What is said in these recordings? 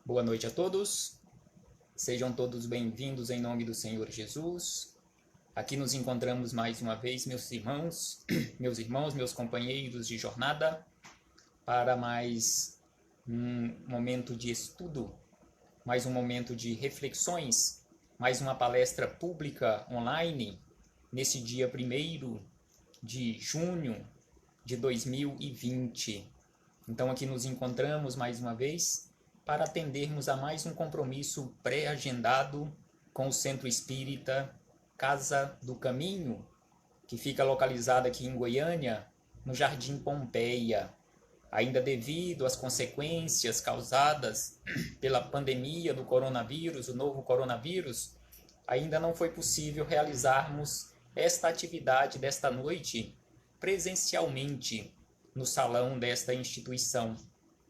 Boa noite a todos. Sejam todos bem-vindos em nome do Senhor Jesus. Aqui nos encontramos mais uma vez, meus irmãos, meus companheiros de jornada, para mais um momento de estudo, mais um momento de reflexões, mais uma palestra pública online, nesse dia 1º de junho de 2020. Então aqui nos encontramos mais uma vez para atendermos a mais um compromisso pré-agendado com o Centro Espírita Casa do Caminho, que fica localizado aqui em Goiânia, no Jardim Pompeia. Ainda devido às consequências causadas pela pandemia do coronavírus, o novo coronavírus, ainda não foi possível realizarmos esta atividade desta noite presencialmente no salão desta instituição.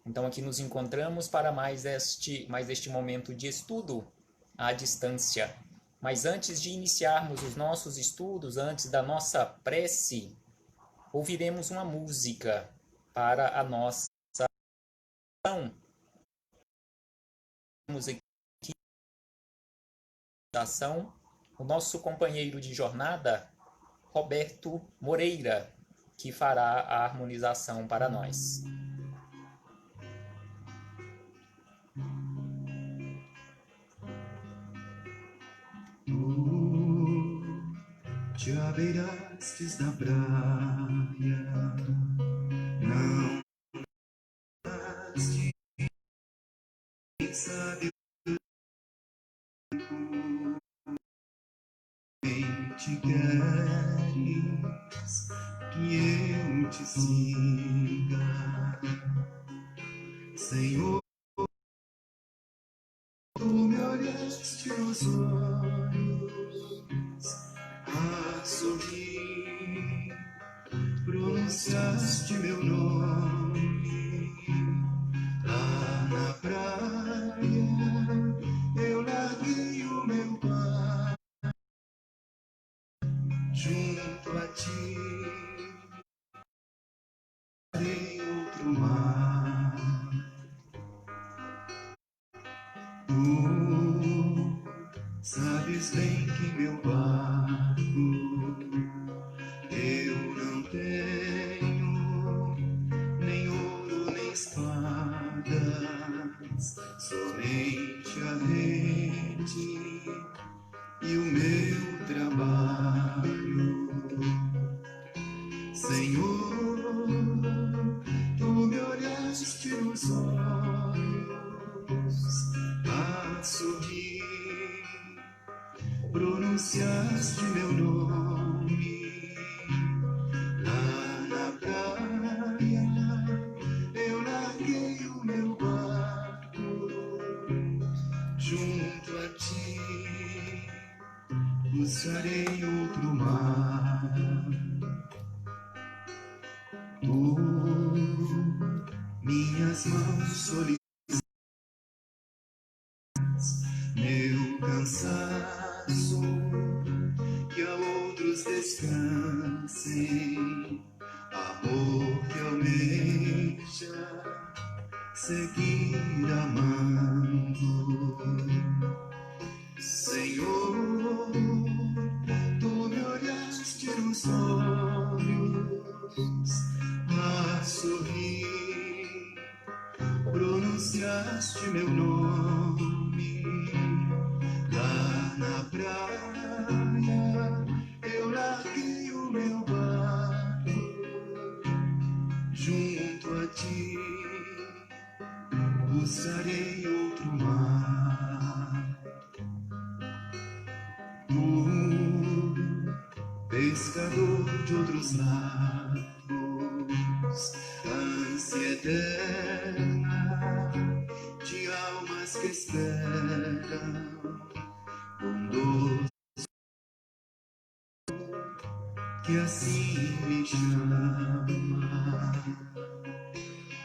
Então aqui nos encontramos para mais este momento de estudo à distância. Mas antes de iniciarmos os nossos estudos, antes da nossa prece, ouviremos uma música para a nossa ação. Temos aqui o nosso companheiro de jornada, Roberto Moreira, que fará a harmonização para nós. Te abeirastes na praia, não de quem sabe quem te queres que eu te siga, Senhor. Tu me olhaste nos olhos a sorrir, pronunciaste meu nome lá na praia. Eu larguei o meu bar junto a ti, dei outro mar. Tu sabes bem que meu barco eu não tenho nem ouro nem espadas, somente a rede e o meu trabalho. Senhor, tu me olhaste nos olhos a sorrir, pronunciaste meu nome lá na praia. Eu larguei o meu barco junto a ti, buscarei outro mar. Tu, minhas mãos solícitas, meu cansaço, que a outros descansem, amor que almeja seguir amando. Senhor, tu me olhaste nos olhos a sorrir, pronunciaste meu nome lá na praia. Eu larguei o meu barco junto a ti, buscarei outro mar. Tu, pescador de outros lagos, ânsia eterna de almas que esperam, bondoso que assim me chama.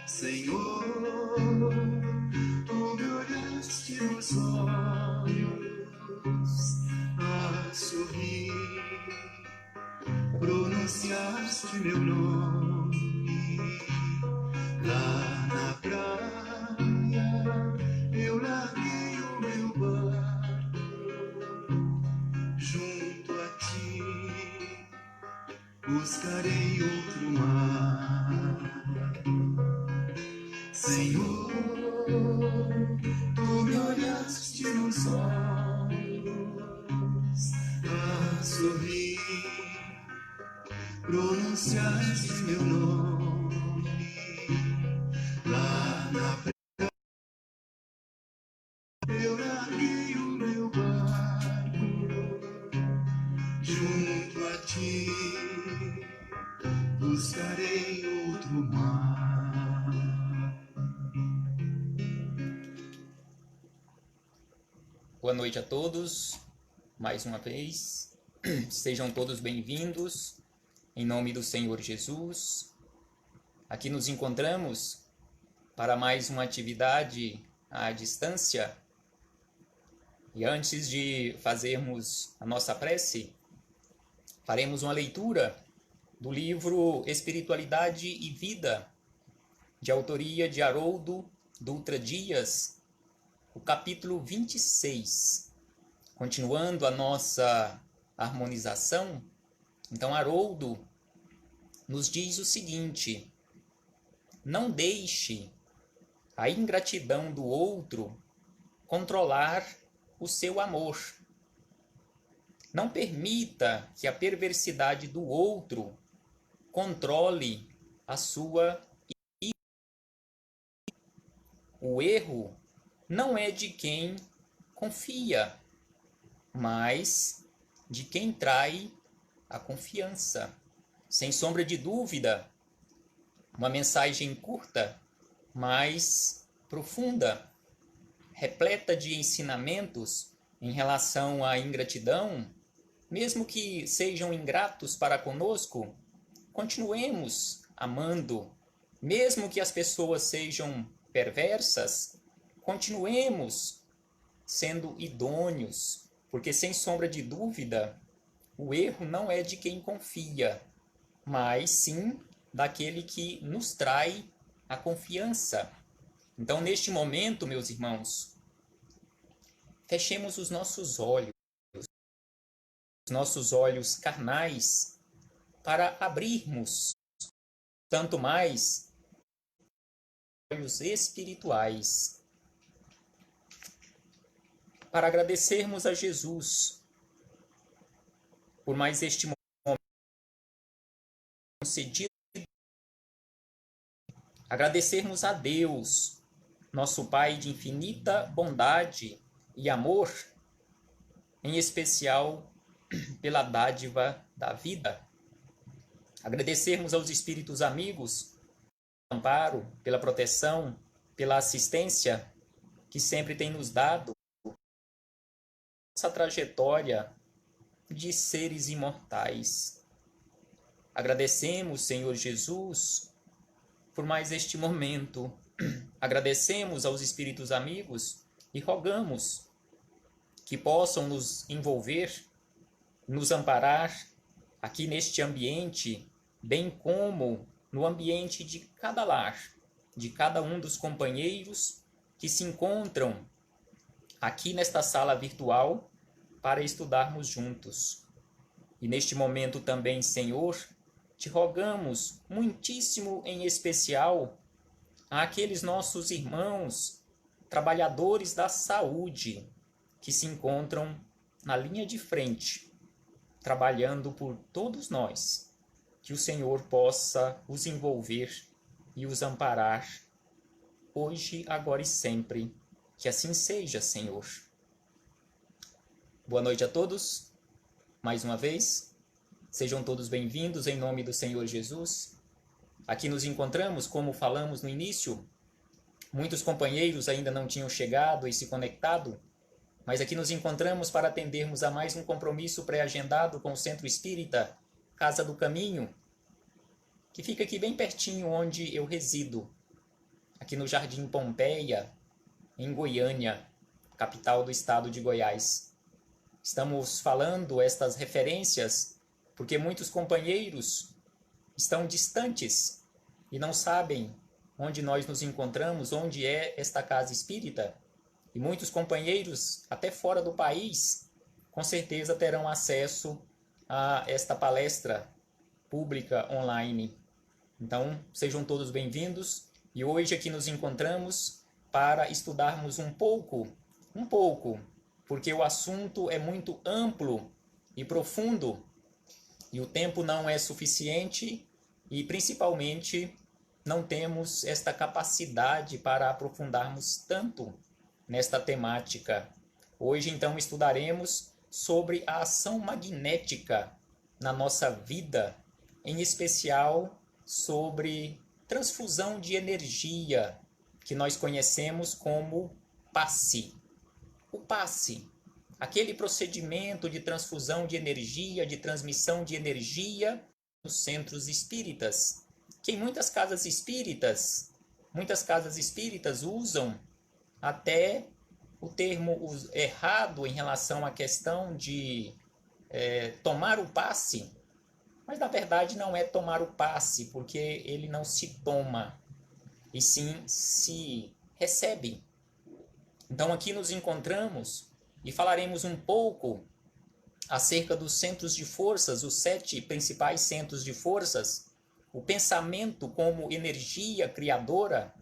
Senhor, tu me olhaste nos olhos a sorrir, pronunciaste meu nome lá na praia. Eu buscarei outro mar. Senhor, tu me olhaste nos olhos a sorrir, pronunciaste meu nome lá na frente. Eu larguei o meu barco junto a ti, buscarei outro mar. Boa noite a todos, mais uma vez. Sejam todos bem-vindos, em nome do Senhor Jesus. Aqui nos encontramos para mais uma atividade à distância. E antes de fazermos a nossa prece, faremos uma leitura do livro Espiritualidade e Vida, de autoria de Haroldo Dutra Dias, o capítulo 26. Continuando a nossa harmonização, então Haroldo nos diz o seguinte: não deixe a ingratidão do outro controlar o seu amor. Não permita que a perversidade do outro controle a sua. O erro não é de quem confia, mas de quem trai a confiança. Sem sombra de dúvida, uma mensagem curta, mas profunda, repleta de ensinamentos em relação à ingratidão. Mesmo que sejam ingratos para conosco, continuemos amando. Mesmo que as pessoas sejam perversas, continuemos sendo idôneos, porque sem sombra de dúvida, o erro não é de quem confia, mas sim daquele que nos trai a confiança. Então, neste momento, meus irmãos, fechemos os nossos olhos carnais, para abrirmos tanto mais olhos espirituais, para agradecermos a Jesus por mais este momento concedido, agradecermos a Deus, nosso Pai de infinita bondade e amor, em especial pela dádiva da vida. Agradecermos aos espíritos amigos pelo amparo, pela proteção, pela assistência que sempre tem nos dado essa trajetória de seres imortais. Agradecemos, Senhor Jesus, por mais este momento. Agradecemos aos espíritos amigos e rogamos que possam nos envolver, nos amparar aqui neste ambiente, bem como no ambiente de cada lar, de cada um dos companheiros que se encontram aqui nesta sala virtual para estudarmos juntos. E neste momento também, Senhor, te rogamos muitíssimo em especial àqueles nossos irmãos, trabalhadores da saúde, que se encontram na linha de frente, trabalhando por todos nós, que o Senhor possa os envolver e os amparar, hoje, agora e sempre. Que assim seja, Senhor. Boa noite a todos, mais uma vez. Sejam todos bem-vindos em nome do Senhor Jesus. Aqui nos encontramos, como falamos no início, muitos companheiros ainda não tinham chegado e se conectado, mas aqui nos encontramos para atendermos a mais um compromisso pré-agendado com o Centro Espírita Casa do Caminho, que fica aqui bem pertinho onde eu resido, aqui no Jardim Pompeia, em Goiânia, capital do estado de Goiás. Estamos falando estas referências porque muitos companheiros estão distantes e não sabem onde nós nos encontramos, onde é esta casa espírita. E muitos companheiros, até fora do país, com certeza terão acesso a esta palestra pública online. Então, sejam todos bem-vindos e hoje aqui nos encontramos para estudarmos um pouco, porque o assunto é muito amplo e profundo e o tempo não é suficiente e, principalmente, não temos esta capacidade para aprofundarmos tanto nesta temática. Hoje, então, estudaremos sobre a ação magnética na nossa vida, em especial sobre transfusão de energia, que nós conhecemos como passe. O passe, aquele procedimento de transfusão de energia, de transmissão de energia nos centros espíritas, que em muitas casas espíritas usam até o termo errado em relação à questão de tomar o passe, mas na verdade não é tomar o passe, porque ele não se toma, e sim se recebe. Então aqui nos encontramos e falaremos um pouco acerca dos centros de forças, os 7 principais centros de forças, o pensamento como energia criadora,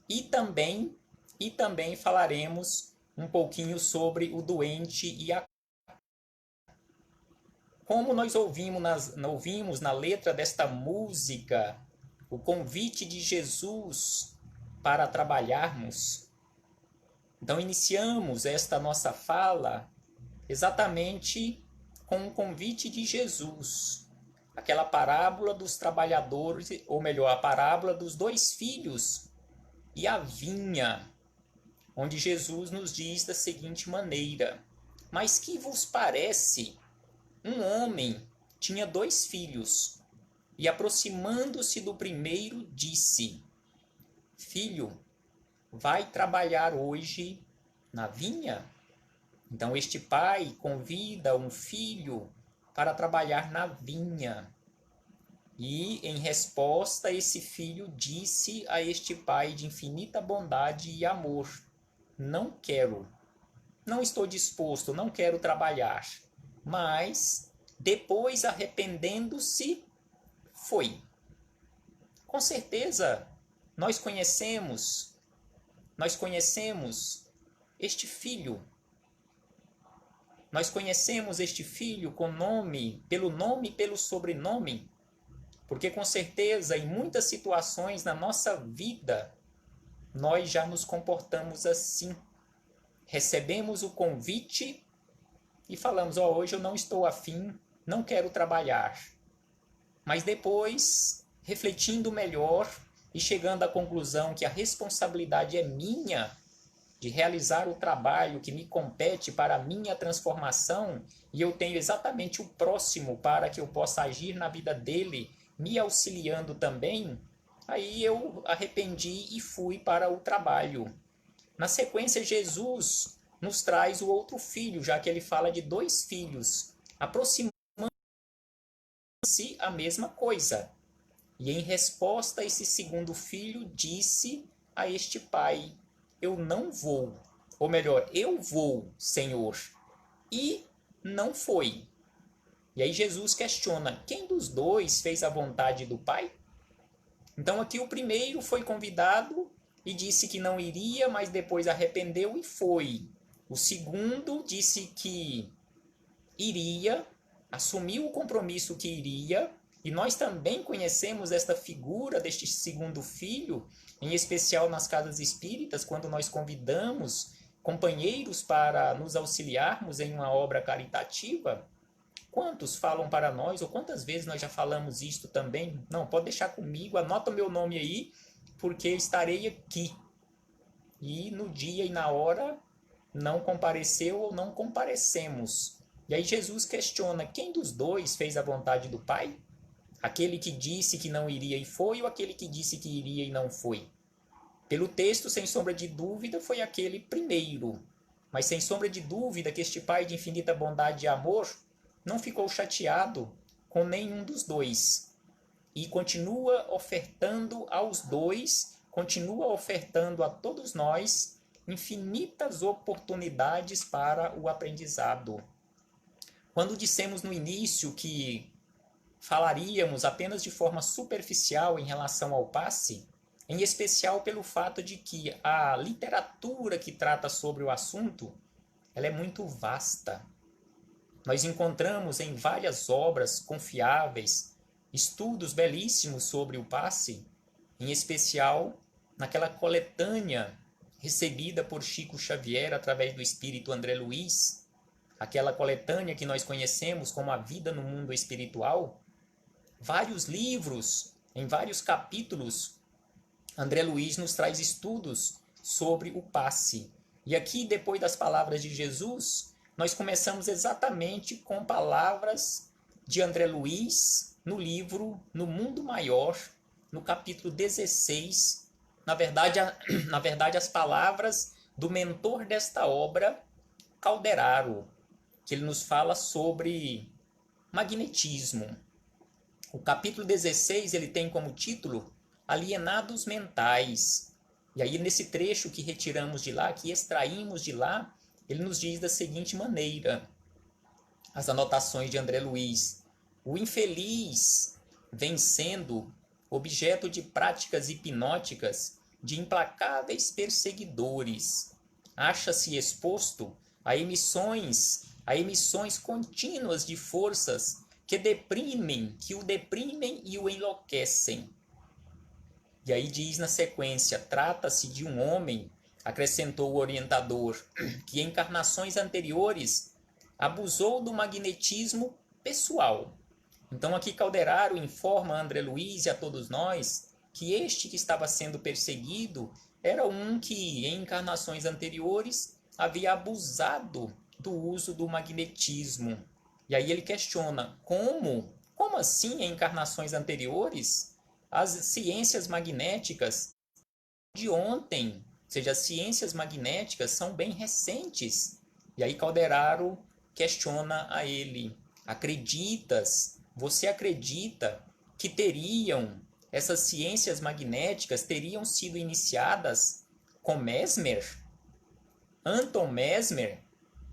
e também falaremos um pouquinho sobre o doente e a... Como nós ouvimos na letra desta música, o convite de Jesus para trabalharmos. Então iniciamos esta nossa fala exatamente com o convite de Jesus. Aquela parábola dos trabalhadores, ou melhor, a parábola dos 2 filhos e a vinha, onde Jesus nos diz da seguinte maneira: mas que vos parece? Um homem tinha 2 filhos, e aproximando-se do primeiro, disse: Filho, vai trabalhar hoje na vinha? Então este pai convida um filho para trabalhar na vinha. E, em resposta, esse filho disse a este pai de infinita bondade e amor: não quero, não estou disposto, não quero trabalhar. Mas, depois, arrependendo-se, foi. Com certeza, nós conhecemos este filho. Nós conhecemos este filho com nome e pelo sobrenome, porque com certeza em muitas situações na nossa vida nós já nos comportamos assim. Recebemos o convite e falamos: hoje eu não estou afim, não quero trabalhar. Mas depois, refletindo melhor e chegando à conclusão que a responsabilidade é minha de realizar o trabalho que me compete para a minha transformação, e eu tenho exatamente o próximo para que eu possa agir na vida dele, me auxiliando também, aí eu arrependi e fui para o trabalho. Na sequência, Jesus nos traz o outro filho, já que ele fala de 2 filhos, aproximando-se a mesma coisa. E em resposta, esse segundo filho disse a este pai: eu não vou, ou melhor, eu vou, Senhor. E não foi. E aí Jesus questiona: quem dos 2 fez a vontade do Pai? Então aqui o primeiro foi convidado e disse que não iria, mas depois arrependeu e foi. O segundo disse que iria, assumiu o compromisso que iria, e nós também conhecemos esta figura deste segundo filho, em especial nas casas espíritas, quando nós convidamos companheiros para nos auxiliarmos em uma obra caritativa. Quantos falam para nós, ou quantas vezes nós já falamos isto também? Não, pode deixar comigo, anota o meu nome aí, porque estarei aqui. E no dia e na hora não compareceu ou não comparecemos. E aí Jesus questiona: quem dos 2 fez a vontade do Pai? Aquele que disse que não iria e foi, ou aquele que disse que iria e não foi? Pelo texto, sem sombra de dúvida, foi aquele primeiro. Mas sem sombra de dúvida que este Pai de infinita bondade e amor não ficou chateado com nenhum dos 2. E continua ofertando aos 2, continua ofertando a todos nós infinitas oportunidades para o aprendizado. Quando dissemos no início que falaríamos apenas de forma superficial em relação ao passe, em especial pelo fato de que a literatura que trata sobre o assunto, ela é muito vasta. Nós encontramos em várias obras confiáveis estudos belíssimos sobre o passe, em especial naquela coletânea recebida por Chico Xavier através do espírito André Luiz, aquela coletânea que nós conhecemos como A Vida no Mundo Espiritual. Vários livros, em vários capítulos, André Luiz nos traz estudos sobre o passe. E aqui, depois das palavras de Jesus, nós começamos exatamente com palavras de André Luiz no livro No Mundo Maior, no capítulo 16. Na verdade, as palavras do mentor desta obra, Calderaro, que ele nos fala sobre magnetismo. O capítulo 16 ele tem como título Alienados Mentais. E aí, nesse trecho que retiramos de lá, que extraímos de lá, ele nos diz da seguinte maneira, as anotações de André Luiz: o infeliz vem sendo objeto de práticas hipnóticas de implacáveis perseguidores. Acha-se exposto a emissões contínuas de forças que o deprimem e o enlouquecem. E aí diz na sequência, trata-se de um homem, acrescentou o orientador, que em encarnações anteriores abusou do magnetismo pessoal. Então aqui Calderaro informa a André Luiz e a todos nós que este que estava sendo perseguido era um que em encarnações anteriores havia abusado do uso do magnetismo. E aí ele questiona, como assim em encarnações anteriores as ciências magnéticas de ontem, ou seja, as ciências magnéticas são bem recentes. E aí Calderaro questiona a ele, você acredita que essas ciências magnéticas teriam sido iniciadas com Mesmer? Anton Mesmer,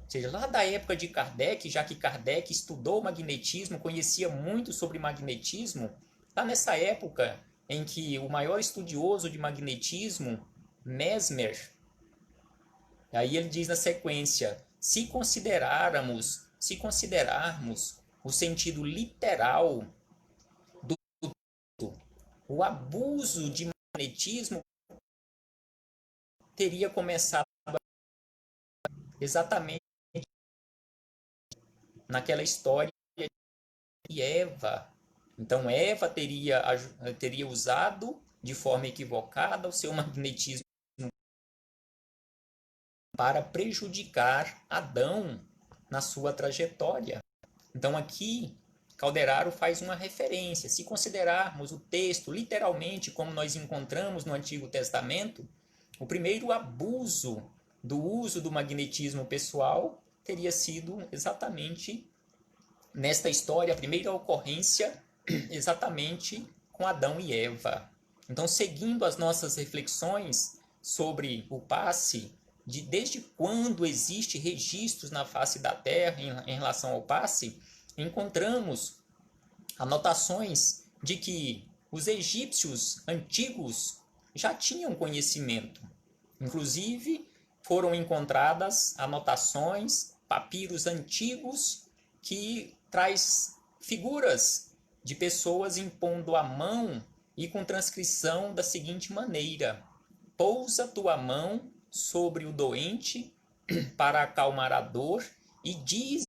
ou seja, lá da época de Kardec, já que Kardec estudou magnetismo, conhecia muito sobre magnetismo, lá nessa época em que o maior estudioso de magnetismo, Mesmer, aí ele diz na sequência, se considerarmos o sentido literal o abuso de magnetismo teria começado exatamente naquela história de Eva. Então Eva teria usado de forma equivocada o seu magnetismo para prejudicar Adão na sua trajetória. Então aqui Calderaro faz uma referência. Se considerarmos o texto literalmente como nós encontramos no Antigo Testamento, o primeiro abuso do uso do magnetismo pessoal teria sido exatamente nesta história, a primeira ocorrência exatamente com Adão e Eva. Então, seguindo as nossas reflexões sobre o passe, desde quando existe registros na face da Terra em relação ao passe, encontramos anotações de que os egípcios antigos já tinham conhecimento. Inclusive, foram encontradas anotações, papiros antigos, que traz figuras de pessoas impondo a mão e com transcrição da seguinte maneira: pousa tua mão sobre o doente para acalmar a dor e diz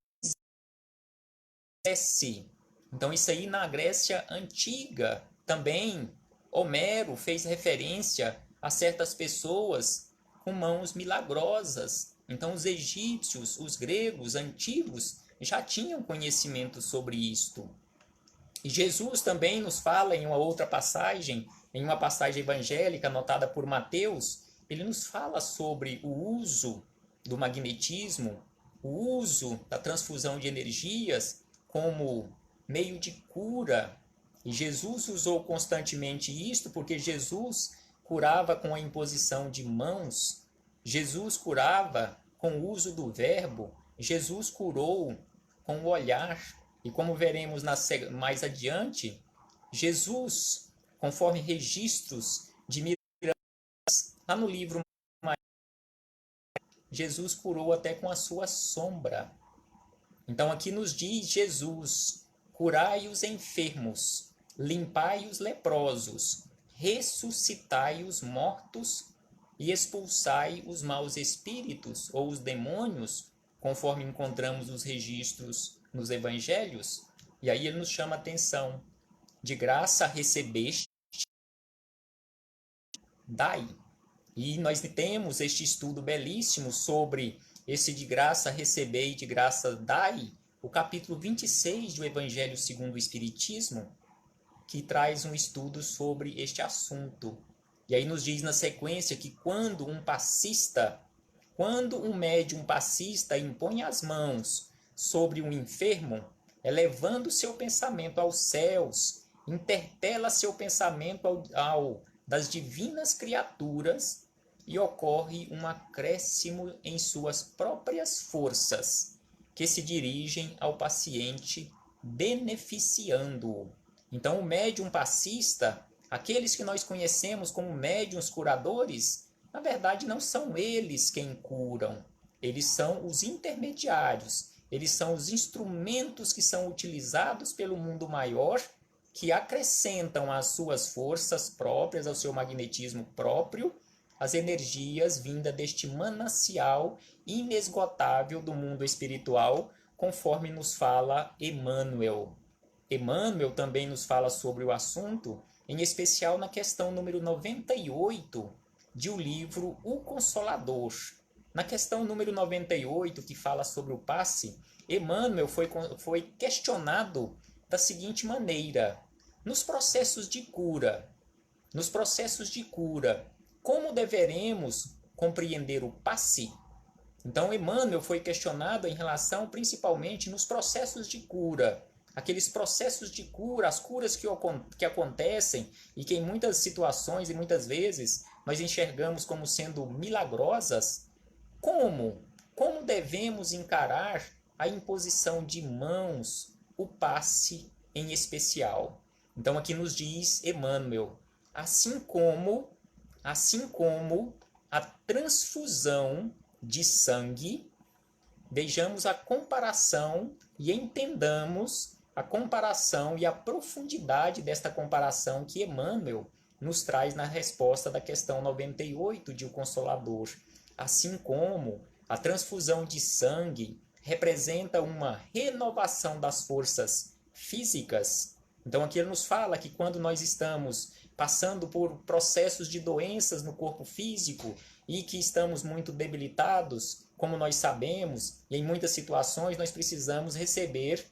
Então isso aí na Grécia Antiga também Homero fez referência a certas pessoas com mãos milagrosas. Então os egípcios, os gregos antigos já tinham conhecimento sobre isto. E Jesus também nos fala em uma outra passagem, em uma passagem evangélica anotada por Mateus, ele nos fala sobre o uso do magnetismo, o uso da transfusão de energias como meio de cura. E Jesus usou constantemente isto porque Jesus curava com a imposição de mãos, Jesus curava com o uso do verbo, Jesus curou com o olhar. E como veremos mais adiante, Jesus, conforme registros de milagres, lá no livro, Jesus curou até com a sua sombra. Então aqui nos diz Jesus: curai os enfermos, limpai os leprosos, ressuscitai os mortos e expulsai os maus espíritos ou os demônios, conforme encontramos os registros nos evangelhos. E aí ele nos chama a atenção: de graça recebeste, dai. E nós temos este estudo belíssimo sobre esse de graça receber e de graça dai, o capítulo 26 do Evangelho segundo o Espiritismo, que traz um estudo sobre este assunto. E aí nos diz na sequência que quando um médium passista impõe as mãos sobre um enfermo, elevando seu pensamento aos céus, interpela seu pensamento ao das divinas criaturas, e ocorre um acréscimo em suas próprias forças, que se dirigem ao paciente, beneficiando-o. Então, o médium passista, aqueles que nós conhecemos como médiuns curadores, na verdade não são eles quem curam, eles são os intermediários, eles são os instrumentos que são utilizados pelo mundo maior, que acrescentam às suas forças próprias, ao seu magnetismo próprio, as energias vindas deste manancial inesgotável do mundo espiritual, conforme nos fala Emmanuel. Emmanuel também nos fala sobre o assunto, em especial na questão número 98 de o livro O Consolador. Na questão número 98, que fala sobre o passe, Emmanuel foi questionado da seguinte maneira: nos processos de cura, como deveremos compreender o passe? Então, Emmanuel foi questionado em relação principalmente nos processos de cura. Aqueles processos de cura, as curas que acontecem e que em muitas situações e muitas vezes nós enxergamos como sendo milagrosas. Como devemos encarar a imposição de mãos, o passe em especial? Então, aqui nos diz Emmanuel, assim como a transfusão de sangue, vejamos a comparação e entendamos a comparação e a profundidade desta comparação que Emmanuel nos traz na resposta da questão 98 de O Consolador. Assim como a transfusão de sangue representa uma renovação das forças físicas, então aqui ele nos fala que quando nós estamos passando por processos de doenças no corpo físico e que estamos muito debilitados, como nós sabemos, e em muitas situações nós precisamos receber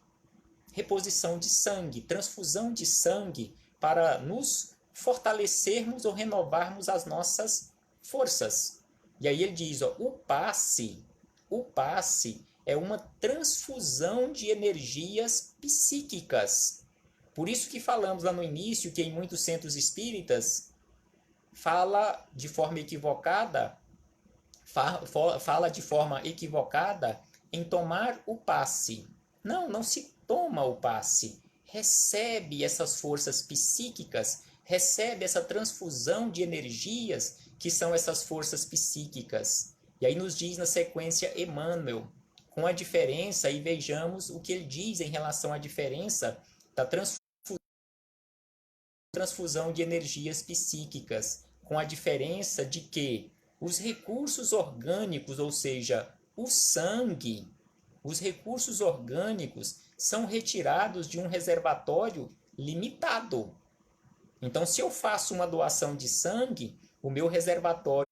reposição de sangue, transfusão de sangue, para nos fortalecermos ou renovarmos as nossas forças. E aí ele diz, o passe é uma transfusão de energias psíquicas. Por isso que falamos lá no início que em muitos centros espíritas fala de forma equivocada em tomar o passe. Não se toma o passe. Recebe essas forças psíquicas, recebe essa transfusão de energias que são essas forças psíquicas. E aí nos diz na sequência Emmanuel, com a diferença, e vejamos o que ele diz em relação à diferença da transfusão de energias psíquicas, com a diferença de que os recursos orgânicos, ou seja, o sangue, os recursos orgânicos são retirados de um reservatório limitado. Então, se eu faço uma doação de sangue, o meu reservatório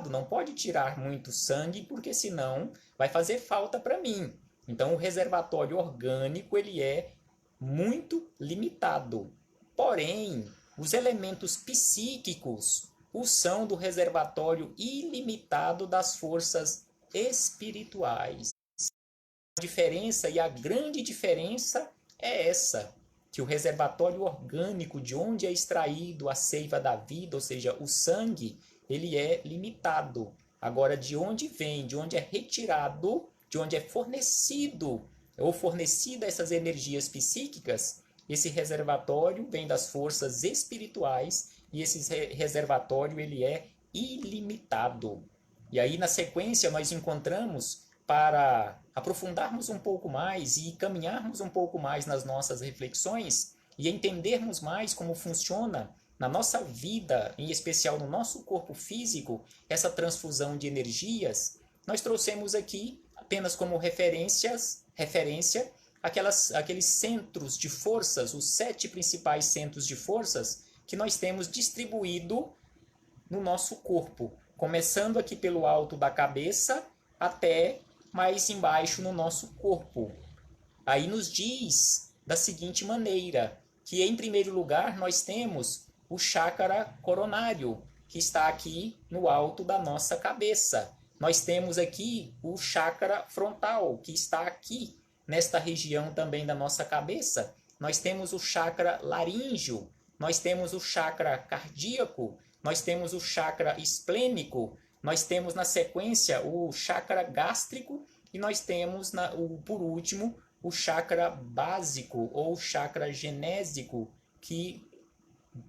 não pode tirar muito sangue, porque senão vai fazer falta para mim. Então, o reservatório orgânico ele é muito limitado. Porém, os elementos psíquicos o são do reservatório ilimitado das forças espirituais. A diferença, e a grande diferença, é essa, que o reservatório orgânico, de onde é extraído a seiva da vida, ou seja, o sangue, ele é limitado. Agora, de onde vem, de onde é retirado, de onde é fornecido ou fornecida essas energias psíquicas, esse reservatório vem das forças espirituais e esse reservatório ele é ilimitado. E aí na sequência nós encontramos, para aprofundarmos um pouco mais e caminharmos um pouco mais nas nossas reflexões e entendermos mais como funciona na nossa vida, em especial no nosso corpo físico, essa transfusão de energias, nós trouxemos aqui apenas como referência aqueles centros de forças, os 7 principais centros de forças que nós temos distribuído no nosso corpo, começando aqui pelo alto da cabeça até mais embaixo no nosso corpo. Aí nos diz da seguinte maneira, que em primeiro lugar nós temos o chakra coronário, que está aqui no alto da nossa cabeça. Nós temos aqui o chakra frontal, que está aqui nesta região também da nossa cabeça. Nós temos o chakra laríngeo, nós temos o chakra cardíaco, nós temos o chakra esplênico, nós temos na sequência o chakra gástrico e nós temos, por último, o chakra básico ou chakra genésico, que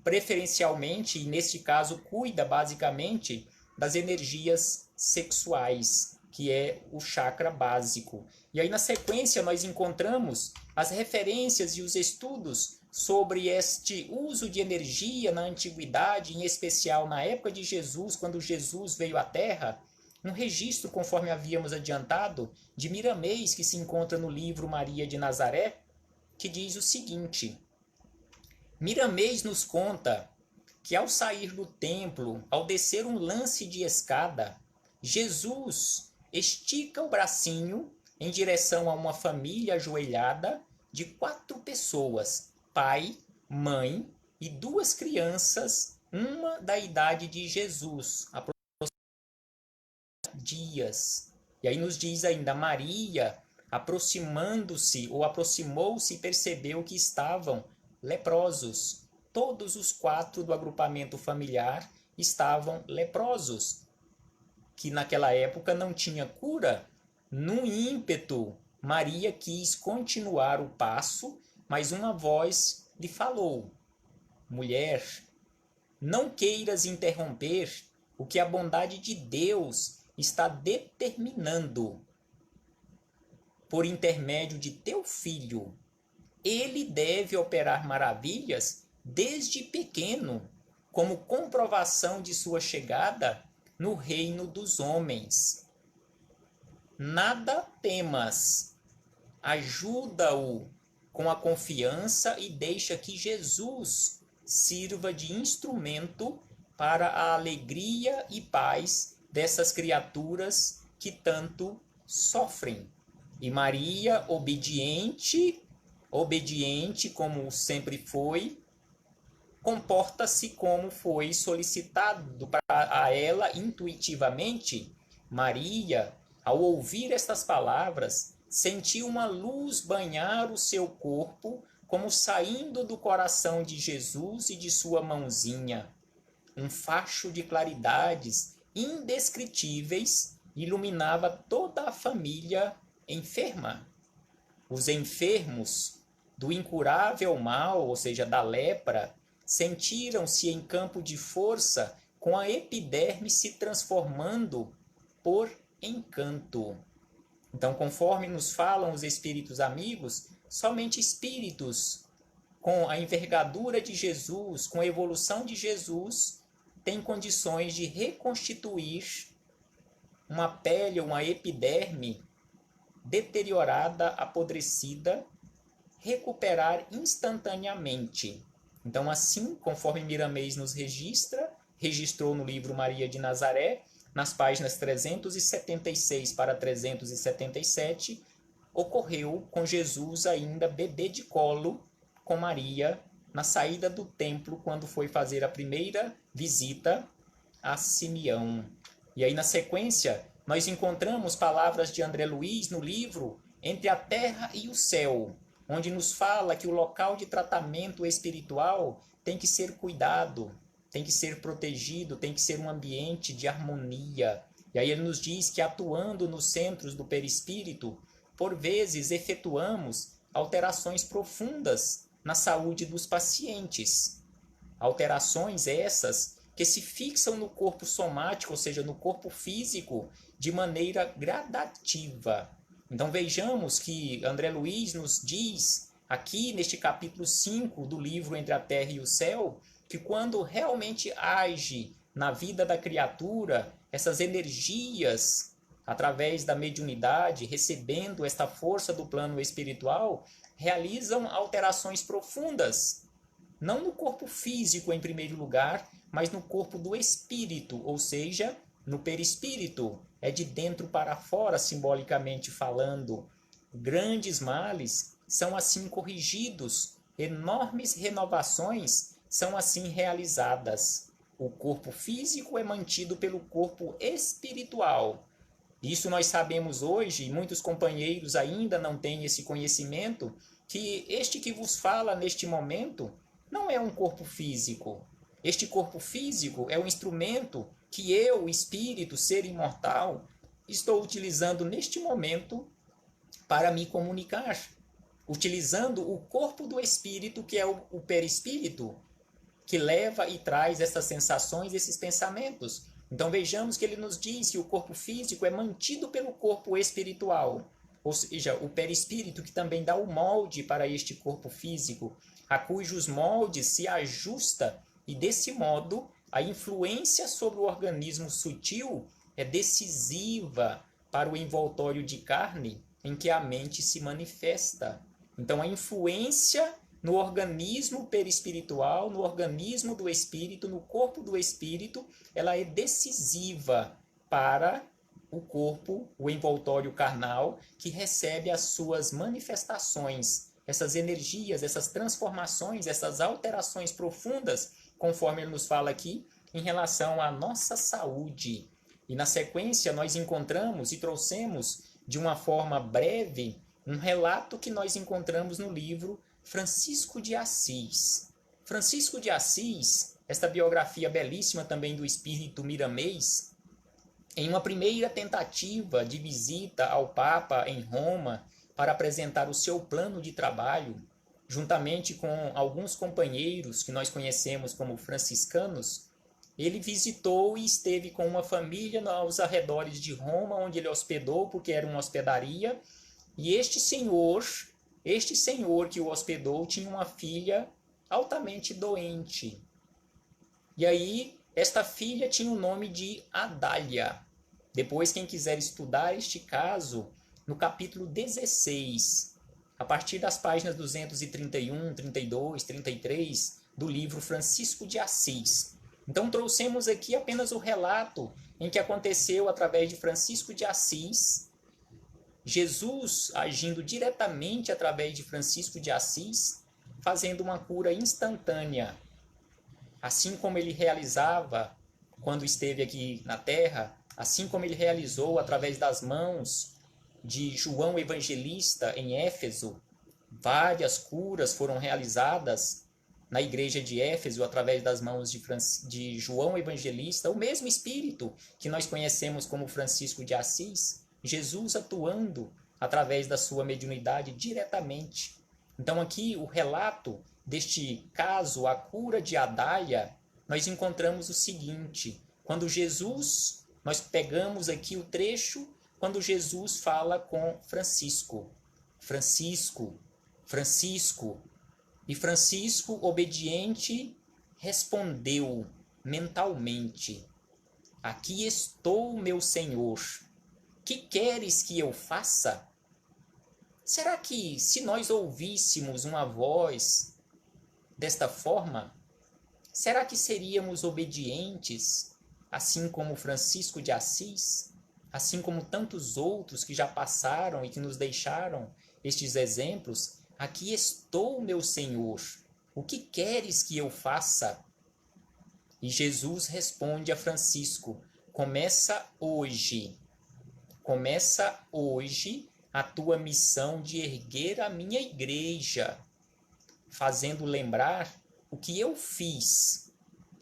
preferencialmente, e neste caso, cuida basicamente das energias sexuais, que é o chakra básico. E aí na sequência nós encontramos as referências e os estudos sobre este uso de energia na antiguidade, em especial na época de Jesus, quando Jesus veio à Terra, um registro, conforme havíamos adiantado, de Miramês, que se encontra no livro Maria de Nazaré, que diz o seguinte: Miramês nos conta que ao sair do templo, ao descer um lance de escada, Jesus estica o bracinho em direção a uma família ajoelhada de 4 pessoas, pai, mãe e 2 crianças, uma da idade de Jesus, dias. E aí nos diz ainda, Maria, aproximando-se ou aproximou-se e percebeu que estavam leprosos. Todos os 4 do agrupamento familiar estavam leprosos, que naquela época não tinha cura. Num ímpeto, Maria quis continuar o passo, mas uma voz lhe falou: Mulher, não queiras interromper o que a bondade de Deus está determinando por intermédio de teu filho. Ele deve operar maravilhas desde pequeno, como comprovação de sua chegada no reino dos homens. Nada temas, ajuda-o com a confiança e deixa que Jesus sirva de instrumento para a alegria e paz dessas criaturas que tanto sofrem. E Maria, obediente como sempre foi, comporta-se como foi solicitado a ela intuitivamente. Maria, ao ouvir estas palavras, sentiu uma luz banhar o seu corpo, como saindo do coração de Jesus e de sua mãozinha. Um facho de claridades indescritíveis iluminava toda a família enferma. Os enfermos do incurável mal, ou seja, da lepra, sentiram-se em campo de força, com a epiderme se transformando por encanto. Então, conforme nos falam os espíritos amigos, somente espíritos com a envergadura de Jesus, com a evolução de Jesus, têm condições de reconstituir uma pele, uma epiderme deteriorada, apodrecida, recuperar instantaneamente. Então, assim, conforme Miramês nos registrou no livro Maria de Nazaré, nas páginas 376 para 377, ocorreu com Jesus ainda bebê de colo com Maria na saída do templo, quando foi fazer a primeira visita a Simeão. E aí, na sequência, nós encontramos palavras de André Luiz no livro Entre a Terra e o Céu, onde nos fala que o local de tratamento espiritual tem que ser cuidado, tem que ser protegido, tem que ser um ambiente de harmonia. E aí ele nos diz que atuando nos centros do perispírito, por vezes efetuamos alterações profundas na saúde dos pacientes. Alterações essas que se fixam no corpo somático, ou seja, no corpo físico, de maneira gradativa. Então vejamos que André Luiz nos diz aqui neste capítulo 5 do livro Entre a Terra e o Céu, que quando realmente age na vida da criatura, essas energias, através da mediunidade, recebendo esta força do plano espiritual, realizam alterações profundas, não no corpo físico em primeiro lugar, mas no corpo do espírito, ou seja, no perispírito. É de dentro para fora, simbolicamente falando. Grandes males são assim corrigidos, enormes renovações são assim realizadas. O corpo físico é mantido pelo corpo espiritual. Isso nós sabemos hoje, e muitos companheiros ainda não têm esse conhecimento, que este que vos fala neste momento não é um corpo físico. Este corpo físico é um instrumento que eu, espírito, ser imortal, estou utilizando neste momento para me comunicar. Utilizando o corpo do espírito, que é o perispírito, que leva e traz essas sensações, esses pensamentos. Então vejamos que ele nos diz que o corpo físico é mantido pelo corpo espiritual, ou seja, o perispírito, que também dá o molde para este corpo físico, a cujos moldes se ajusta, e desse modo a influência sobre o organismo sutil é decisiva para o envoltório de carne em que a mente se manifesta. Então a influência no organismo perispiritual, no organismo do espírito, no corpo do espírito, ela é decisiva para o corpo, o envoltório carnal, que recebe as suas manifestações, essas energias, essas transformações, essas alterações profundas, conforme ele nos fala aqui, em relação à nossa saúde. E na sequência nós encontramos e trouxemos de uma forma breve um relato que nós encontramos no livro Francisco de Assis. Francisco de Assis, esta biografia belíssima também do espírito miramês, em uma primeira tentativa de visita ao Papa em Roma para apresentar o seu plano de trabalho, juntamente com alguns companheiros que nós conhecemos como franciscanos, ele visitou e esteve com uma família aos arredores de Roma, onde ele hospedou, porque era uma hospedaria, e este senhor que o hospedou tinha uma filha altamente doente. E aí, esta filha tinha o nome de Adália. Depois, quem quiser estudar este caso, no capítulo 16, a partir das páginas 231, 32, 33, do livro Francisco de Assis. Então, trouxemos aqui apenas o relato em que aconteceu através de Francisco de Assis, Jesus agindo diretamente através de Francisco de Assis, fazendo uma cura instantânea. Assim como ele realizava quando esteve aqui na Terra, assim como ele realizou através das mãos de João Evangelista em Éfeso, várias curas foram realizadas na igreja de Éfeso através das mãos de João Evangelista, o mesmo espírito que nós conhecemos como Francisco de Assis, Jesus atuando através da sua mediunidade diretamente. Então aqui o relato deste caso, a cura de Adália, nós encontramos o seguinte: quando Jesus, nós pegamos aqui o trecho, quando Jesus fala com Francisco, e Francisco, obediente, respondeu mentalmente: aqui estou, meu Senhor, que queres que eu faça? Será que se nós ouvíssemos uma voz desta forma, será que seríamos obedientes, assim como Francisco de Assis, assim como tantos outros que já passaram e que nos deixaram estes exemplos? Aqui estou, meu Senhor, o que queres que eu faça? E Jesus responde a Francisco: começa hoje a tua missão de erguer a minha igreja, fazendo lembrar o que eu fiz,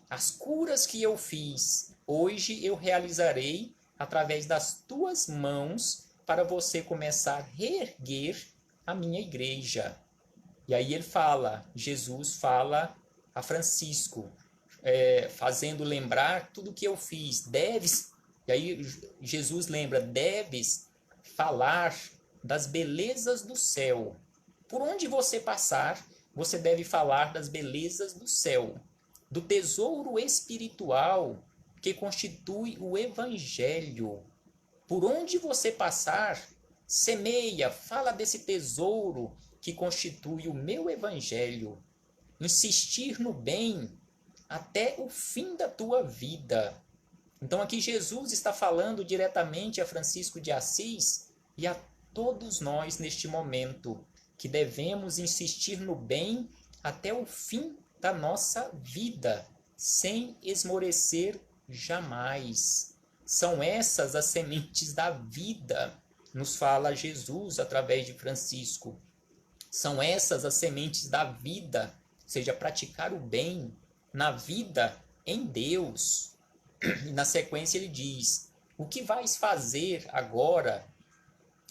as curas que eu fiz. Hoje eu realizarei através das tuas mãos, para você começar a reerguer a minha igreja. E aí Jesus fala a Francisco, fazendo lembrar tudo que eu fiz. E aí Jesus lembra, deves falar das belezas do céu. Por onde você passar, você deve falar das belezas do céu, do tesouro espiritual que constitui o Evangelho. Por onde você passar, semeia, fala desse tesouro que constitui o meu Evangelho. Insistir no bem até o fim da tua vida. Então aqui Jesus está falando diretamente a Francisco de Assis e a todos nós neste momento, que devemos insistir no bem até o fim da nossa vida, sem esmorecer jamais. São essas as sementes da vida, nos fala Jesus através de Francisco. São essas as sementes da vida, ou seja, praticar o bem na vida em Deus. E na sequência ele diz: o que vais fazer agora?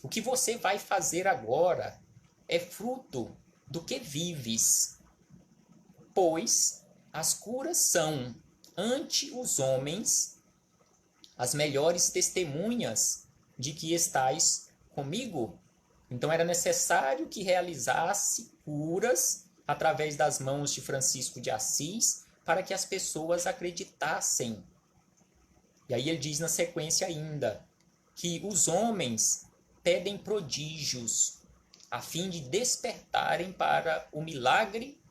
O que você vai fazer agora é fruto do que vives. Pois as curas são, ante os homens, as melhores testemunhas de que estais comigo. Então era necessário que realizasse curas através das mãos de Francisco de Assis para que as pessoas acreditassem. E aí ele diz na sequência ainda que os homens pedem prodígios a fim de despertarem para o milagre.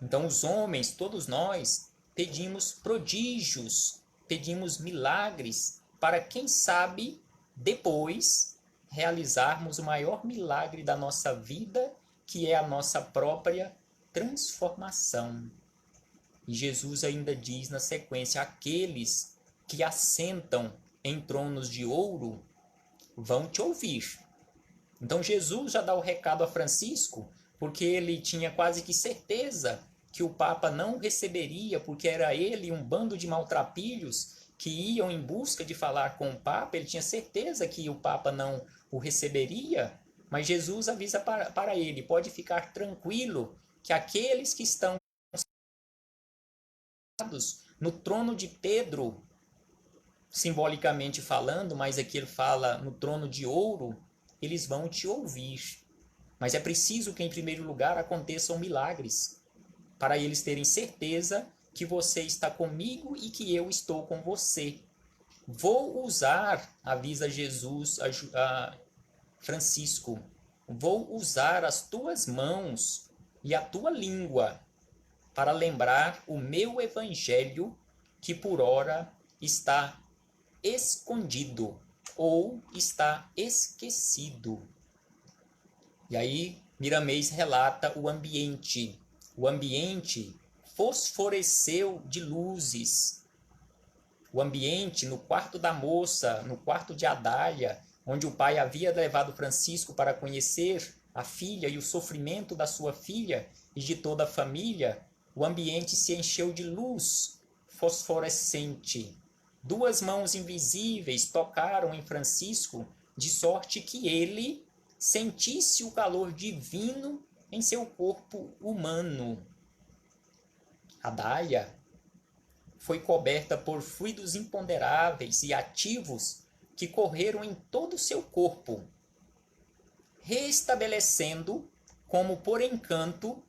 Então os homens, todos nós, pedimos prodígios, pedimos milagres para, quem sabe, depois realizarmos o maior milagre da nossa vida, que é a nossa própria transformação. E Jesus ainda diz na sequência: aqueles que assentam em tronos de ouro vão te ouvir. Então Jesus já dá o recado a Francisco, porque ele tinha quase que certeza que o Papa não receberia, porque era ele e um bando de maltrapilhos que iam em busca de falar com o Papa. Ele tinha certeza que o Papa não o receberia, mas Jesus avisa para ele: pode ficar tranquilo, que aqueles que estão no trono de Pedro, simbolicamente falando, mas aqui ele fala no trono de ouro, eles vão te ouvir. Mas é preciso que, em primeiro lugar, aconteçam milagres, para eles terem certeza que você está comigo e que eu estou com você. Vou usar, avisa Jesus a Francisco, vou usar as tuas mãos e a tua língua para lembrar o meu evangelho, que por ora está escondido ou está esquecido. E aí Miramês relata o ambiente. O ambiente fosforeceu de luzes. O ambiente no quarto da moça, no quarto de Adália, onde o pai havia levado Francisco para conhecer a filha e o sofrimento da sua filha e de toda a família, o ambiente se encheu de luz fosforescente. Duas mãos invisíveis tocaram em Francisco, de sorte que ele sentisse o calor divino em seu corpo humano. Adália foi coberta por fluidos imponderáveis e ativos que correram em todo o seu corpo, restabelecendo, como por encanto,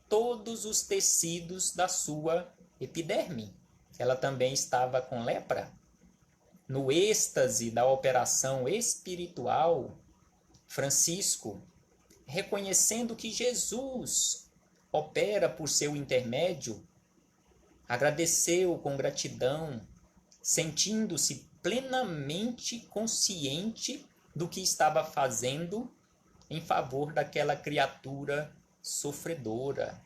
todos os tecidos da sua epiderme. Ela também estava com lepra. No êxtase da operação espiritual, Francisco, reconhecendo que Jesus opera por seu intermédio, agradeceu com gratidão, sentindo-se plenamente consciente do que estava fazendo em favor daquela criatura sofredora.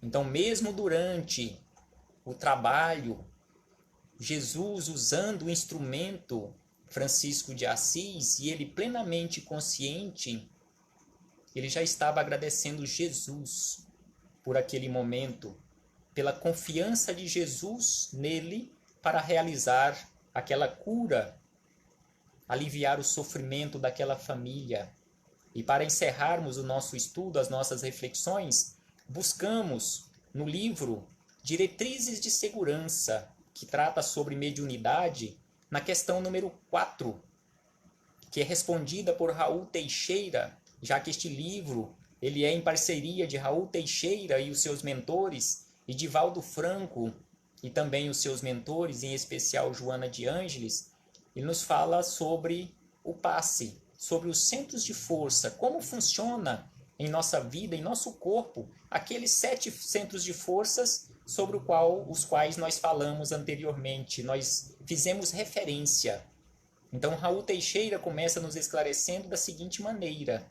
Então, mesmo durante o trabalho, Jesus usando o instrumento Francisco de Assis, e ele plenamente consciente, ele já estava agradecendo Jesus por aquele momento, pela confiança de Jesus nele para realizar aquela cura, aliviar o sofrimento daquela família. E para encerrarmos o nosso estudo, as nossas reflexões, buscamos no livro Diretrizes de Segurança, que trata sobre mediunidade, na questão número 4, que é respondida por Raul Teixeira, já que este livro ele é em parceria de Raul Teixeira e os seus mentores, e Divaldo Franco e também os seus mentores, em especial Joana de Ângeles. Ele nos fala sobre o passe, sobre os centros de força, como funciona em nossa vida, em nosso corpo, aqueles 7 centros de forças sobre os quais nós falamos anteriormente, nós fizemos referência. Então, Raul Teixeira começa nos esclarecendo da seguinte maneira,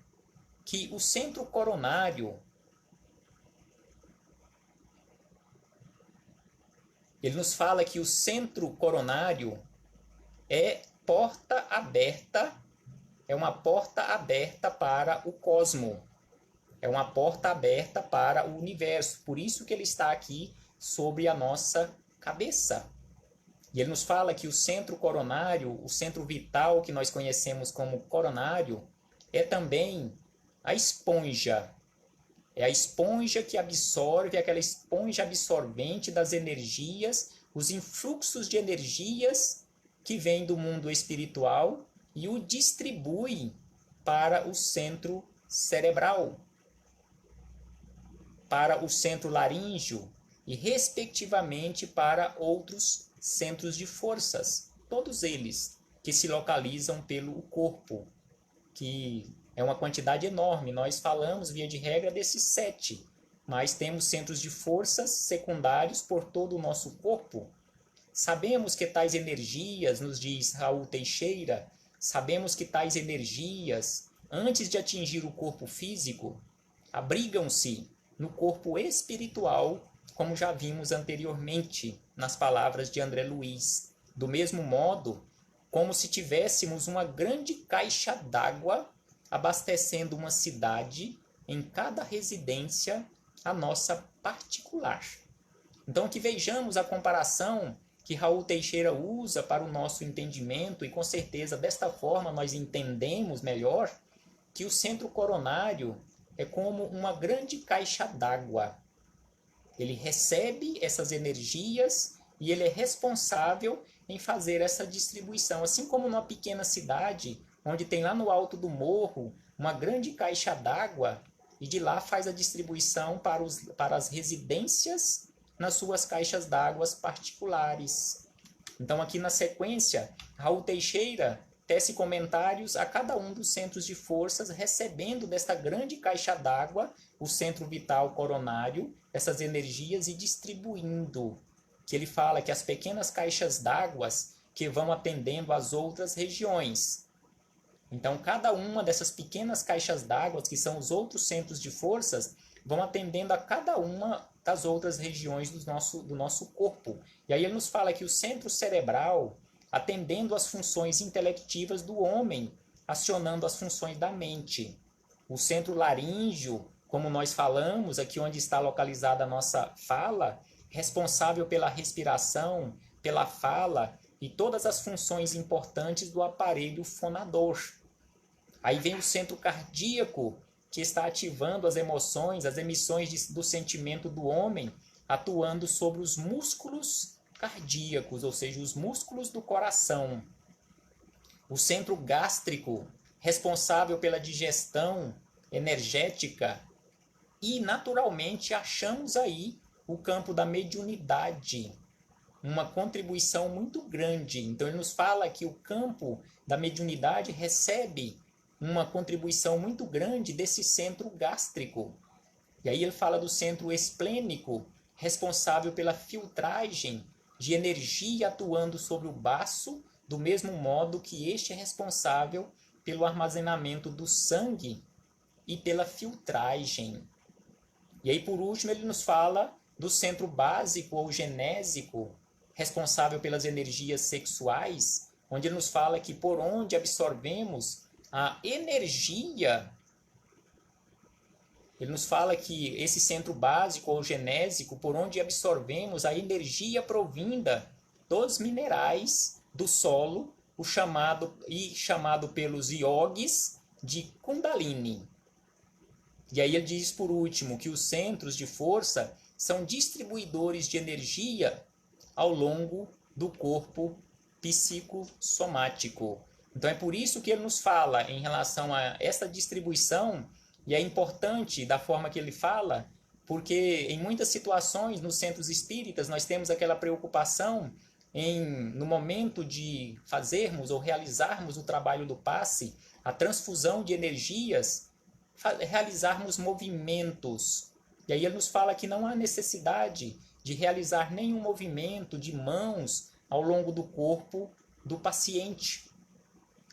que o centro coronário, ele nos fala que o centro coronário é porta aberta, é uma porta aberta para o cosmo, é uma porta aberta para o universo, por isso que ele está aqui sobre a nossa cabeça. E ele nos fala que o centro coronário, o centro vital que nós conhecemos como coronário, é também a esponja. É a esponja que absorve, aquela esponja absorvente das energias, os influxos de energias que vêm do mundo espiritual e o distribui para o centro cerebral, para o centro laríngeo e, respectivamente, para outros centros de forças, todos eles que se localizam pelo corpo, que é uma quantidade enorme. Nós falamos, via de regra, desses 7, mas temos centros de forças secundários por todo o nosso corpo. Sabemos que tais energias, nos diz Raul Teixeira, sabemos que tais energias, antes de atingir o corpo físico, abrigam-se no corpo espiritual, como já vimos anteriormente nas palavras de André Luiz. Do mesmo modo, como se tivéssemos uma grande caixa d'água abastecendo uma cidade, em cada residência a nossa particular. Então, que vejamos a comparação que Raul Teixeira usa para o nosso entendimento, e com certeza desta forma nós entendemos melhor que o centro coronário é como uma grande caixa d'água. Ele recebe essas energias e ele é responsável em fazer essa distribuição. Assim como numa pequena cidade, onde tem lá no alto do morro uma grande caixa d'água e de lá faz a distribuição para as residências nas suas caixas d'água particulares. Então, aqui na sequência, Raul Teixeira tece comentários a cada um dos centros de forças, recebendo desta grande caixa d'água, o centro vital coronário, essas energias e distribuindo. Que ele fala que as pequenas caixas d'água que vão atendendo às outras regiões. Então, cada uma dessas pequenas caixas d'água, que são os outros centros de forças, vão atendendo a cada uma das outras regiões do nosso corpo. E aí ele nos fala que o centro cerebral, atendendo às funções intelectivas do homem, acionando as funções da mente. O centro laríngeo, como nós falamos, aqui onde está localizada a nossa fala, responsável pela respiração, pela fala e todas as funções importantes do aparelho fonador. Aí vem o centro cardíaco, que está ativando as emoções, as emissões do sentimento do homem, atuando sobre os músculos cardíacos, ou seja, os músculos do coração. O centro gástrico, responsável pela digestão energética. E, naturalmente, achamos aí o campo da mediunidade, uma contribuição muito grande. Então, ele nos fala que o campo da mediunidade recebe uma contribuição muito grande desse centro gástrico. E aí ele fala do centro esplênico, responsável pela filtragem de energia atuando sobre o baço, do mesmo modo que este é responsável pelo armazenamento do sangue e pela filtragem. E aí, por último, ele nos fala do centro básico ou genésico, responsável pelas energias sexuais, onde ele nos fala que por onde absorvemos a energia, ele nos fala que esse centro básico ou genésico, por onde absorvemos a energia provinda dos minerais do solo, chamado pelos yogis de Kundalini. E aí ele diz por último que os centros de força são distribuidores de energia ao longo do corpo psicossomático. Então é por isso que ele nos fala em relação a essa distribuição, e é importante da forma que ele fala, porque em muitas situações nos centros espíritas nós temos aquela preocupação no momento de fazermos ou realizarmos o trabalho do passe, a transfusão de energias, realizarmos movimentos. E aí ele nos fala que não há necessidade de realizar nenhum movimento de mãos ao longo do corpo do paciente.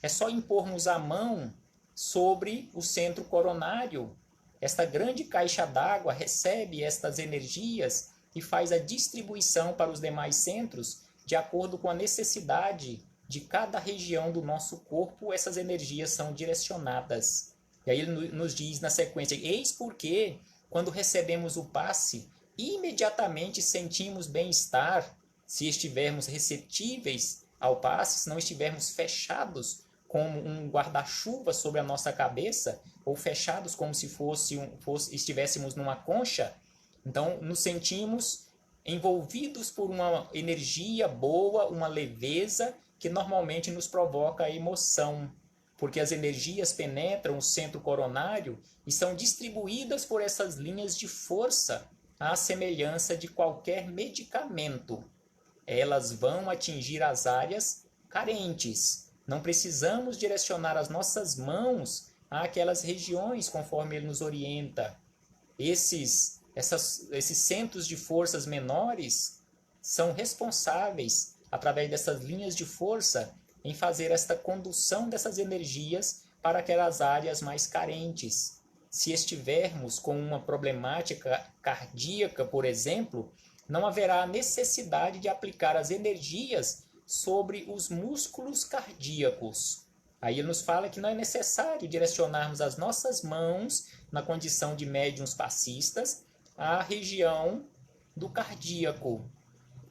É só impormos a mão sobre o centro coronário. Esta grande caixa d'água recebe estas energias e faz a distribuição para os demais centros de acordo com a necessidade de cada região do nosso corpo. Essas energias são direcionadas. E aí ele nos diz na sequência: eis porque, quando recebemos o passe, imediatamente sentimos bem-estar, se estivermos receptíveis ao passe, se não estivermos fechados como um guarda-chuva sobre a nossa cabeça, ou fechados como se estivéssemos numa concha. Então nos sentimos envolvidos por uma energia boa, uma leveza que normalmente nos provoca a emoção, porque as energias penetram o centro coronário e são distribuídas por essas linhas de força, à semelhança de qualquer medicamento. Elas vão atingir as áreas carentes. Não precisamos direcionar as nossas mãos àquelas regiões conforme ele nos orienta. Esses centros de forças menores são responsáveis, através dessas linhas de força, em fazer esta condução dessas energias para aquelas áreas mais carentes. Se estivermos com uma problemática cardíaca, por exemplo, não haverá necessidade de aplicar as energias sobre os músculos cardíacos. Aí ele nos fala que não é necessário direcionarmos as nossas mãos, na condição de médiuns passistas, à região do cardíaco,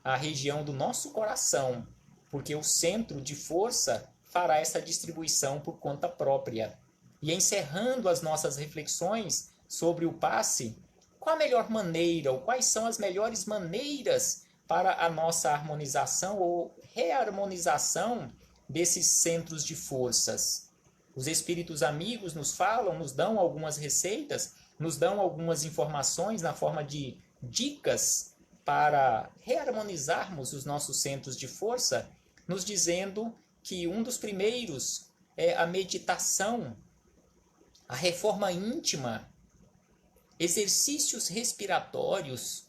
à região do nosso coração, porque o centro de força fará essa distribuição por conta própria. E encerrando as nossas reflexões sobre o passe, qual a melhor maneira, ou quais são as melhores maneiras para a nossa harmonização ou reharmonização desses centros de forças? Os espíritos amigos nos falam, nos dão algumas receitas, nos dão algumas informações na forma de dicas para reharmonizarmos os nossos centros de força, nos dizendo que um dos primeiros é a meditação, a reforma íntima, exercícios respiratórios,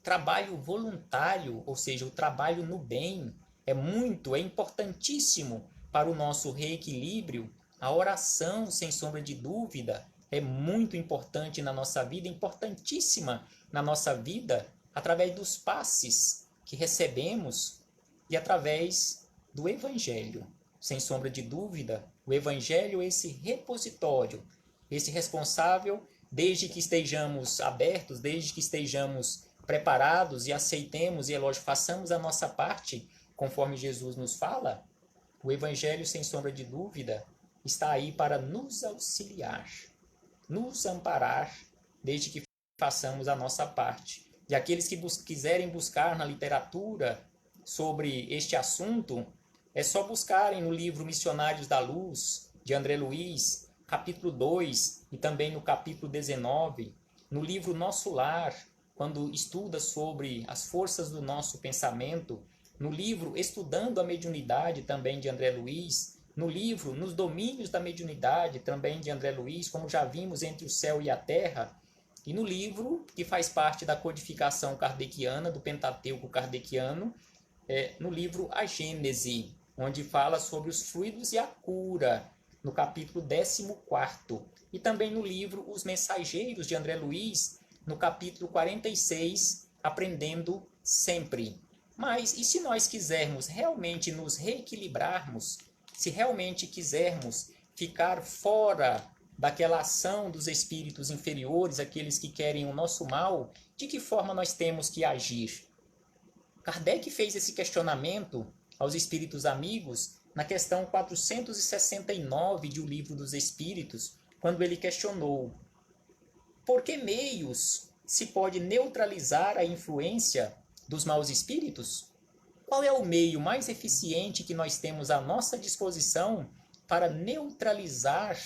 trabalho voluntário, ou seja, o trabalho no bem, é importantíssimo para o nosso reequilíbrio. A oração, sem sombra de dúvida, é muito importante na nossa vida, importantíssima na nossa vida, através dos passes que recebemos e através do Evangelho. Sem sombra de dúvida, o Evangelho é esse repositório, esse responsável, desde que estejamos abertos, desde que estejamos preparados e aceitemos e, é lógico, façamos a nossa parte, conforme Jesus nos fala. O Evangelho, sem sombra de dúvida, está aí para nos auxiliar, nos amparar, desde que façamos a nossa parte. E aqueles que quiserem buscar na literatura sobre este assunto, é só buscarem no livro Missionários da Luz, de André Luiz, capítulo 2, e também no capítulo 19, no livro Nosso Lar, quando estuda sobre as forças do nosso pensamento, no livro Estudando a Mediunidade, também de André Luiz, no livro Nos Domínios da Mediunidade, também de André Luiz, como já vimos, Entre o Céu e a Terra, e no livro que faz parte da codificação kardeciana, do Pentateuco kardeciano, no livro A Gênese, onde fala sobre os fluidos e a cura, no capítulo 14º, e também no livro Os Mensageiros, de André Luiz, no capítulo 46, Aprendendo Sempre. Mas e se nós quisermos realmente nos reequilibrarmos, se realmente quisermos ficar fora daquela ação dos espíritos inferiores, aqueles que querem o nosso mal, de que forma nós temos que agir? Kardec fez esse questionamento aos espíritos amigos na questão 469 de O Livro dos Espíritos, quando ele questionou: por que meios se pode neutralizar a influência dos maus espíritos? Qual é o meio mais eficiente que nós temos à nossa disposição para neutralizar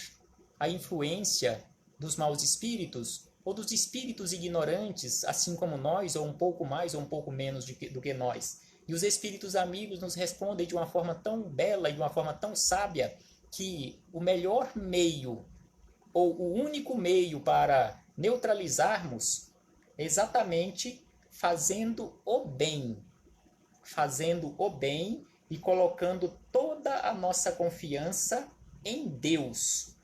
a influência dos maus espíritos ou dos espíritos ignorantes, assim como nós, ou um pouco mais ou um pouco menos do que nós? E os espíritos amigos nos respondem de uma forma tão bela e de uma forma tão sábia que o melhor meio, ou o único meio para neutralizarmos é exatamente fazendo o bem. Fazendo o bem e colocando toda a nossa confiança em Deus.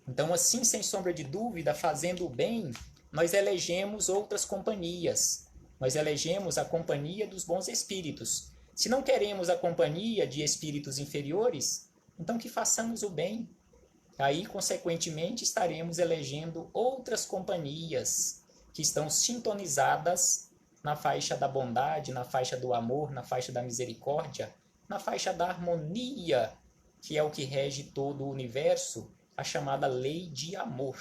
Então, assim, sem sombra de dúvida, fazendo o bem, nós elegemos outras companhias. Nós elegemos a companhia dos bons espíritos. Se não queremos a companhia de espíritos inferiores, então que façamos o bem. Aí, consequentemente, estaremos elegendo outras companhias que estão sintonizadas na faixa da bondade, na faixa do amor, na faixa da misericórdia, na faixa da harmonia, que é o que rege todo o universo, a chamada lei de amor.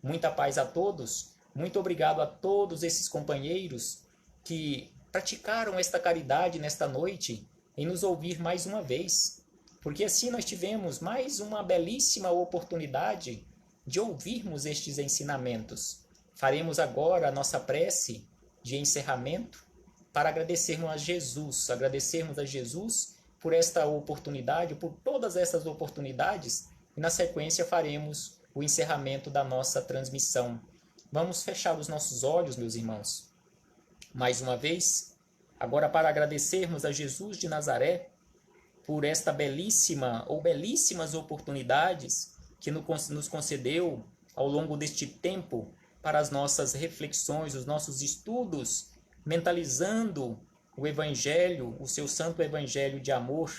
Muita paz a todos, muito obrigado a todos esses companheiros que praticaram esta caridade nesta noite em nos ouvir mais uma vez, porque assim nós tivemos mais uma belíssima oportunidade de ouvirmos estes ensinamentos. Faremos agora a nossa prece de encerramento para agradecermos a Jesus por esta oportunidade, por todas essas oportunidades, e na sequência faremos o encerramento da nossa transmissão. Vamos fechar os nossos olhos, meus irmãos, mais uma vez, agora para agradecermos a Jesus de Nazaré por esta belíssima ou belíssimas oportunidades que nos concedeu ao longo deste tempo para as nossas reflexões, os nossos estudos, mentalizando o Evangelho, o seu santo Evangelho de amor,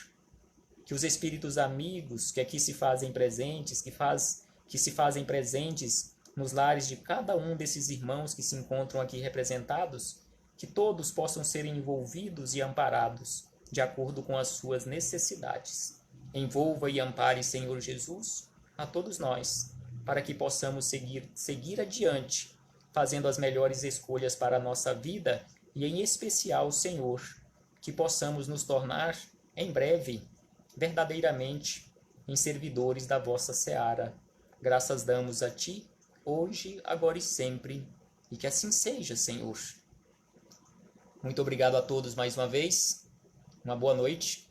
que os espíritos amigos que aqui se fazem presentes, que se fazem presentes nos lares de cada um desses irmãos que se encontram aqui representados, que todos possam ser envolvidos e amparados de acordo com as suas necessidades. Envolva e ampare, Senhor Jesus, a todos nós, para que possamos seguir adiante, fazendo as melhores escolhas para a nossa vida e, em especial, Senhor, que possamos nos tornar, em breve, verdadeiramente, em servidores da vossa seara. Graças damos a Ti, hoje, agora e sempre, e que assim seja, Senhor. Muito obrigado a todos mais uma vez, uma boa noite.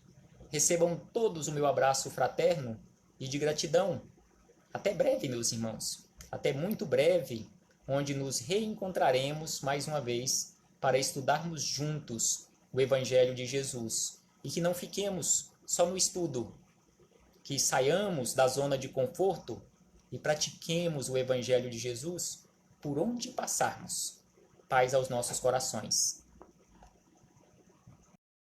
Recebam todos o meu abraço fraterno e de gratidão. Até breve, meus irmãos. Até muito breve, onde nos reencontraremos mais uma vez para estudarmos juntos o Evangelho de Jesus. E que não fiquemos só no estudo, que saiamos da zona de conforto e pratiquemos o Evangelho de Jesus por onde passarmos. Paz aos nossos corações.